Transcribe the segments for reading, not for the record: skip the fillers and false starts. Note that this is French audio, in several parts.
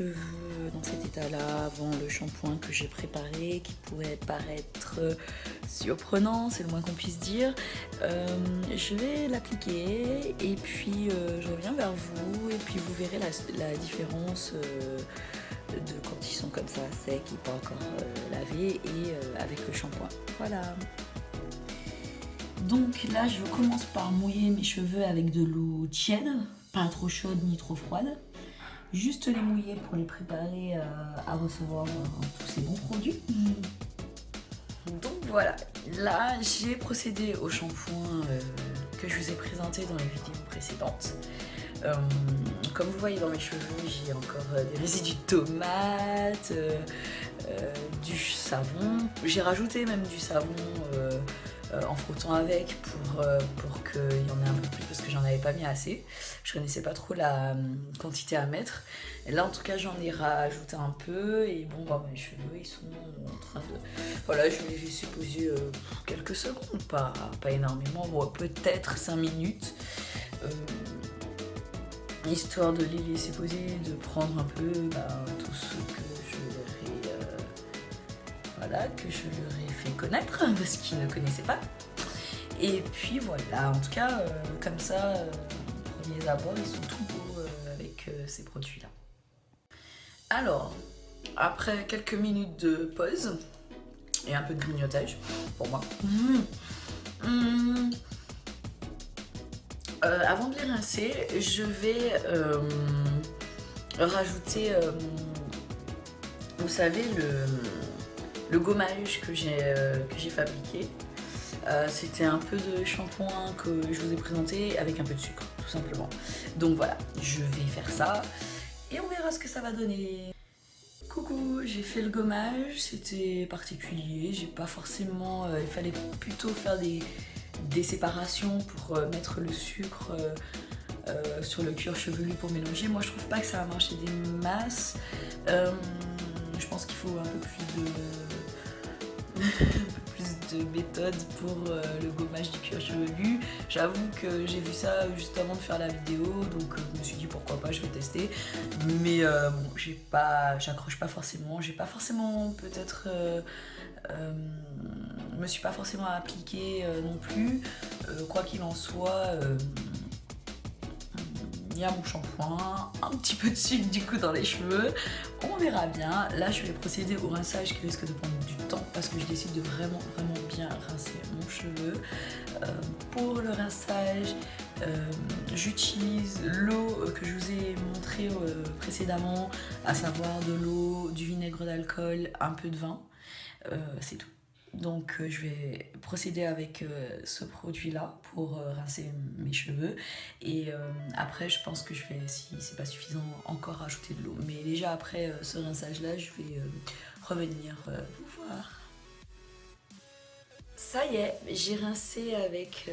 cheveux dans cet état-là avant le shampoing que j'ai préparé, qui pourrait paraître surprenant, c'est le moins qu'on puisse dire. Je vais l'appliquer et puis je reviens vers vous et puis vous verrez la différence de quand ils sont comme ça secs et pas encore lavés et avec le shampoing. Voilà. Donc là je commence par mouiller mes cheveux avec de l'eau tiède, pas trop chaude ni trop froide. Juste les mouiller pour les préparer à recevoir tous ces bons produits. Donc voilà, là j'ai procédé au shampoing que je vous ai présenté dans les vidéos précédentes. Comme vous voyez dans mes cheveux, j'ai encore des résidus de tomates, du savon. J'ai rajouté même du savon en frottant avec pour qu'il y en ait un peu plus parce que j'en avais pas mis assez. Je connaissais pas trop la quantité à mettre. Et là en tout cas j'en ai rajouté un peu et bon bah mes cheveux ils sont en train de... Voilà, je vais les laisser poser quelques secondes, pas énormément, bon, peut-être 5 minutes. Histoire de les laisser poser, de prendre un peu tout ce que que je leur ai fait connaître parce qu'ils ne connaissaient pas. Et puis voilà, en tout cas, comme ça, premiers abords, ils sont tout beaux avec ces produits-là. Alors, après quelques minutes de pause et un peu de grignotage pour moi. Avant de les rincer, je vais rajouter, vous savez, le gommage que j'ai fabriqué. C'était un peu de shampoing que je vous ai présenté avec un peu de sucre, tout simplement. Donc voilà, je vais faire ça et on verra ce que ça va donner. Coucou, j'ai fait le gommage, c'était particulier, j'ai pas forcément... il fallait plutôt faire des séparations pour mettre le sucre sur le cuir chevelu pour mélanger. Moi je trouve pas que ça va marcher des masses. Je pense qu'il faut un peu plus de méthode pour le gommage du cuir chevelu. J'avoue que j'ai vu ça juste avant de faire la vidéo, donc je me suis dit pourquoi pas, je vais tester. Mais bon, j'accroche pas forcément, j'ai pas forcément peut-être... me suis pas forcément appliquée non plus. Quoi qu'il en soit, il y a mon shampoing, un petit peu de sucre du coup dans les cheveux, on verra bien. Là je vais procéder au rinçage qui risque de prendre du temps parce que je décide de vraiment bien rincer mon cheveu. Pour le rinçage, j'utilise l'eau que je vous ai montré précédemment, à savoir de l'eau, du vinaigre d'alcool, un peu de vin, c'est tout. Donc je vais procéder avec ce produit là pour rincer mes cheveux et après je pense que je vais, si c'est pas suffisant, encore rajouter de l'eau, mais déjà après ce rinçage là je vais revenir vous voir. Ça y est, j'ai rincé avec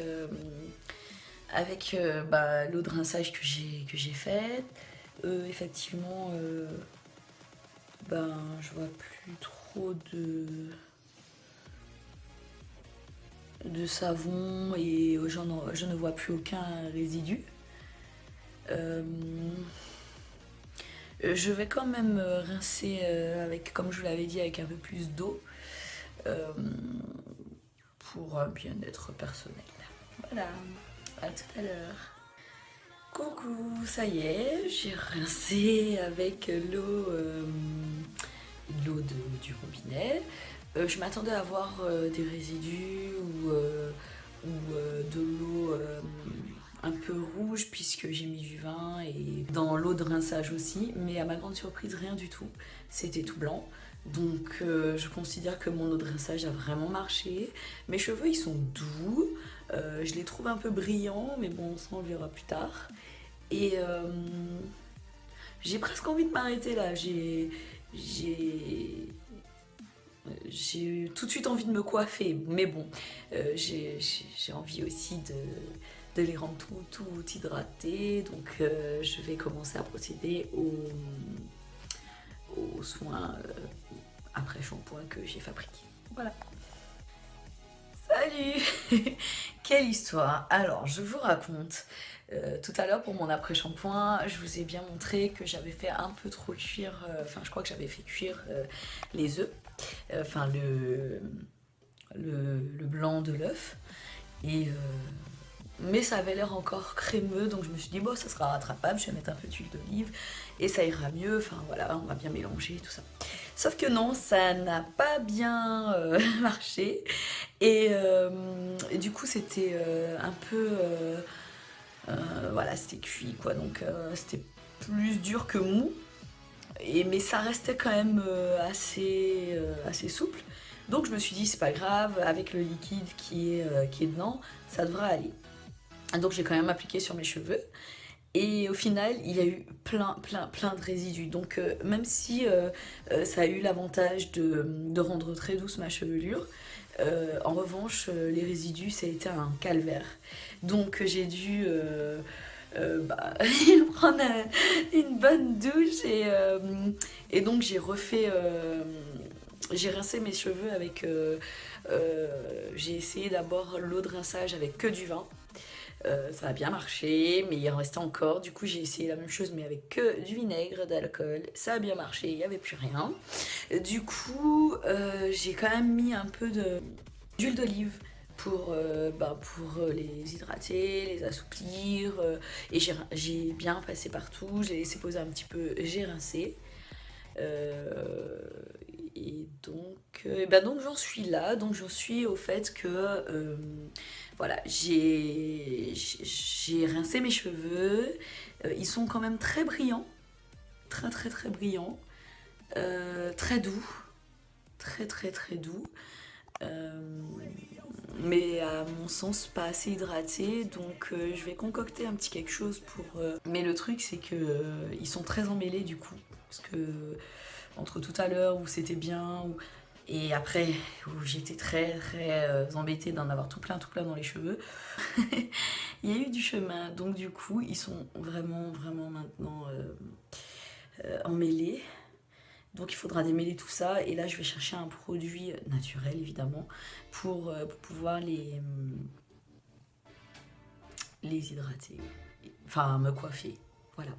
l'eau de rinçage que j'ai faite. Effectivement je vois plus trop de savon et je ne vois plus aucun résidu. Je vais quand même rincer avec, comme je vous l'avais dit, avec un peu plus d'eau pour un bien-être personnel. Voilà, à tout à l'heure. Coucou, ça y est, j'ai rincé avec l'eau du robinet. Je m'attendais à avoir des résidus ou de l'eau un peu rouge puisque j'ai mis du vin et dans l'eau de rinçage aussi, mais à ma grande surprise rien du tout, c'était tout blanc. Donc je considère que mon eau de rinçage a vraiment marché. Mes cheveux ils sont doux, je les trouve un peu brillants, mais bon ça on verra plus tard. Et j'ai presque envie de m'arrêter là, j'ai tout de suite envie de me coiffer, mais bon, j'ai envie aussi de les rendre tout hydratés, donc je vais commencer à procéder aux soins après shampoing que j'ai fabriqué. Voilà. Ça Salut! Quelle histoire! Alors, je vous raconte. Tout à l'heure, pour mon après-shampoing, je vous ai bien montré que j'avais fait un peu trop cuire, enfin, je crois que j'avais fait cuire les œufs, enfin, le blanc de l'œuf. Mais ça avait l'air encore crémeux, donc je me suis dit, bon, ça sera rattrapable, je vais mettre un peu d'huile d'olive et ça ira mieux. Enfin, voilà, on va bien mélanger tout ça. Sauf que non, ça n'a pas bien marché. Et du coup, c'était un peu. Voilà, c'était cuit, quoi. Donc, c'était plus dur que mou. Mais ça restait quand même assez souple. Donc, je me suis dit, c'est pas grave, avec le liquide qui est dedans, ça devrait aller. Donc, j'ai quand même appliqué sur mes cheveux. Et au final, il y a eu plein de résidus. Donc même si ça a eu l'avantage de rendre très douce ma chevelure, en revanche, les résidus, ça a été un calvaire. Donc j'ai dû prendre une bonne douche et donc j'ai refait... j'ai rincé mes cheveux avec... j'ai essayé d'abord l'eau de rinçage avec que du vin. Ça a bien marché, mais il en restait encore. Du coup, j'ai essayé la même chose, mais avec que du vinaigre, d'alcool. Ça a bien marché, il n'y avait plus rien. Du coup, j'ai quand même mis un peu d'huile d'olive pour les hydrater, les assouplir. Et j'ai bien passé partout. J'ai laissé poser un petit peu, j'ai rincé. Donc j'en suis là, donc j'en suis au fait que voilà, j'ai rincé mes cheveux, ils sont quand même très brillants, très brillants, très doux, très doux, euh, mais à mon sens pas assez hydratés, donc je vais concocter un petit quelque chose pour... Mais le truc c'est que ils sont très emmêlés du coup, parce que entre tout à l'heure où c'était bien, et après où j'étais très embêtée d'en avoir tout plein dans les cheveux, il y a eu du chemin, donc du coup ils sont vraiment maintenant emmêlés. Donc il faudra démêler tout ça, et là je vais chercher un produit naturel évidemment pour pouvoir les hydrater, enfin me coiffer, voilà.